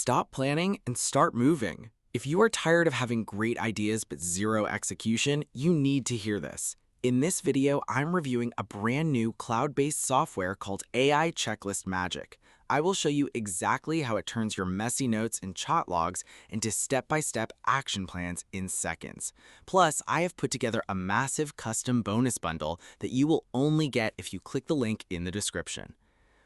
Stop planning and start moving. If you are tired of having great ideas but zero execution, you need to hear this. In this video, I'm reviewing a brand new cloud-based software called AI Checklist Magic. I will show you exactly how it turns your messy notes and chat logs into step-by-step action plans in seconds. Plus, I have put together a massive custom bonus bundle that you will only get if you click the link in the description.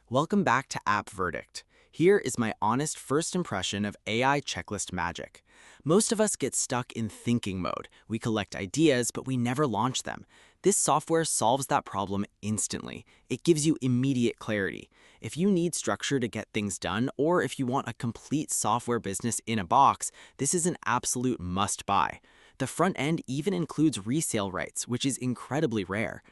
Welcome back to App Verdict. Here is my honest first impression of AI Checklist Magic. Most of us get stuck in thinking mode. We collect ideas, but we never launch them. This software solves that problem instantly. It gives you immediate clarity. If you need structure to get things done, or if you want a complete software business in a box, this is an absolute must-buy. The front end even includes resale rights, which is incredibly rare.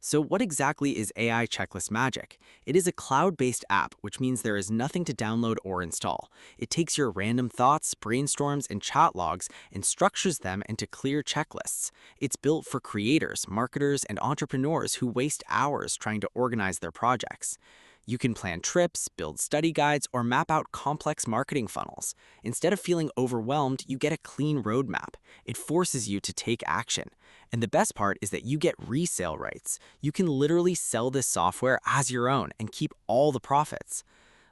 So what exactly is AI Checklist Magic? It is a cloud-based app, which means there is nothing to download or install. It takes your random thoughts, brainstorms, and chat logs and structures them into clear checklists. It's built for creators, marketers, and entrepreneurs who waste hours trying to organize their projects. You can plan trips, build study guides, or map out complex marketing funnels. Instead of feeling overwhelmed, you get a clean roadmap. It forces you to take action. And the best part is that you get resale rights. You can literally sell this software as your own and keep all the profits.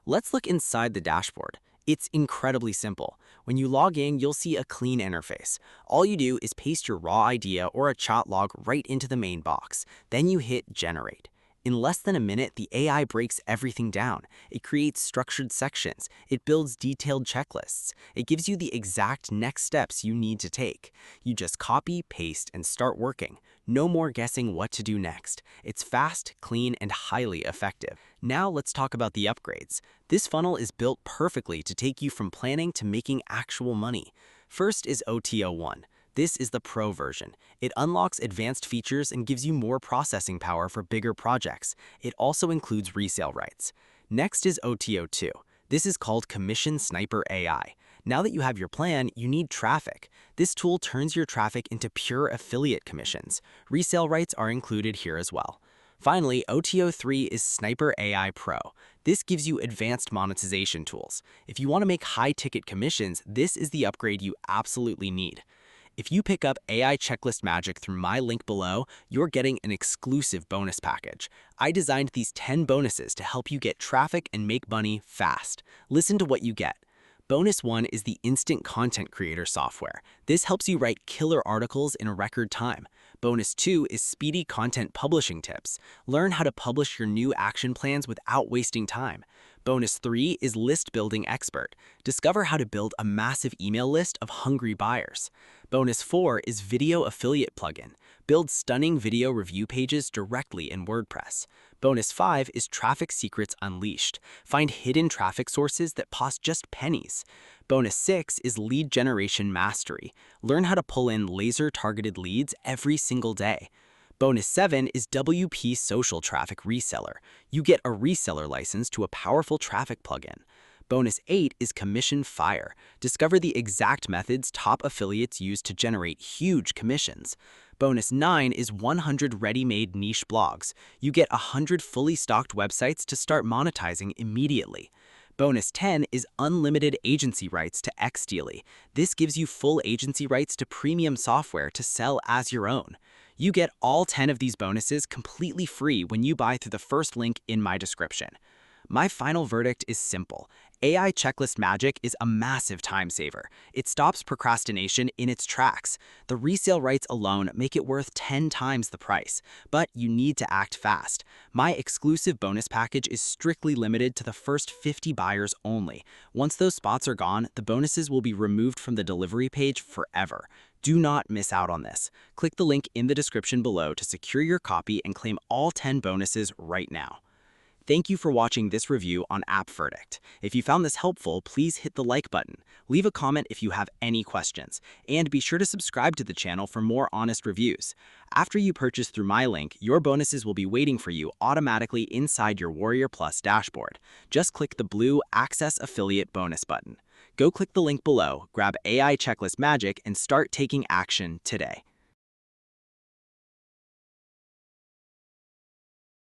Let's look inside the dashboard. It's incredibly simple. When you log in, you'll see a clean interface. All you do is paste your raw idea or a chat log right into the main box. Then you hit Generate. In less than a minute, the AI breaks everything down. It creates structured sections. It builds detailed checklists. It gives you the exact next steps you need to take. You just copy, paste, and start working. No more guessing what to do next. It's fast, clean, and highly effective. Now let's talk about the upgrades. This funnel is built perfectly to take you from planning to making actual money. First is OTO1. This is the Pro version. It unlocks advanced features and gives you more processing power for bigger projects. It also includes resale rights. Next is OTO2. This is called Commission Sniper AI. Now that you have your plan, you need traffic. This tool turns your traffic into pure affiliate commissions. Resale rights are included here as well. Finally, OTO3 is Sniper AI Pro. This gives you advanced monetization tools. If you want to make high-ticket commissions, this is the upgrade you absolutely need. If you pick up AI Checklist Magic through my link below, you're getting an exclusive bonus package. I designed these 10 bonuses to help you get traffic and make money fast. Listen to what you get. Bonus 1 is the Instant Content Creator software. This helps you write killer articles in a record time. Bonus 2 is Speedy Content Publishing Tips. Learn how to publish your new action plans without wasting time. Bonus 3 is List Building Expert. Discover how to build a massive email list of hungry buyers. Bonus 4 is Video Affiliate Plugin. Build stunning video review pages directly in WordPress. Bonus 5 is Traffic Secrets Unleashed. Find hidden traffic sources that cost just pennies. Bonus 6 is Lead Generation Mastery. Learn how to pull in laser-targeted leads every single day. Bonus 7 is WP Social Traffic Reseller. You get a reseller license to a powerful traffic plugin. Bonus 8 is Commission Fire. Discover the exact methods top affiliates use to generate huge commissions. Bonus 9 is 100 ready-made niche blogs. You get 100 fully stocked websites to start monetizing immediately. Bonus 10 is unlimited agency rights to Xdeally. This gives you full agency rights to premium software to sell as your own. You get all 10 of these bonuses completely free when you buy through the first link in my description. My final verdict is simple. AI Checklist Magic is a massive time saver. It stops procrastination in its tracks. The resale rights alone make it worth 10 times the price, but you need to act fast. My exclusive bonus package is strictly limited to the first 50 buyers only. Once those spots are gone, the bonuses will be removed from the delivery page forever. Do not miss out on this. Click the link in the description below to secure your copy and claim all 10 bonuses right now. Thank you for watching this review on App Verdict. If you found this helpful, please hit the like button. Leave a comment if you have any questions, and be sure to subscribe to the channel for more honest reviews. After you purchase through my link, your bonuses will be waiting for you automatically inside your Warrior Plus dashboard. Just click the blue Access Affiliate Bonus button. Go click the link below, grab AI Checklist Magic, and start taking action today.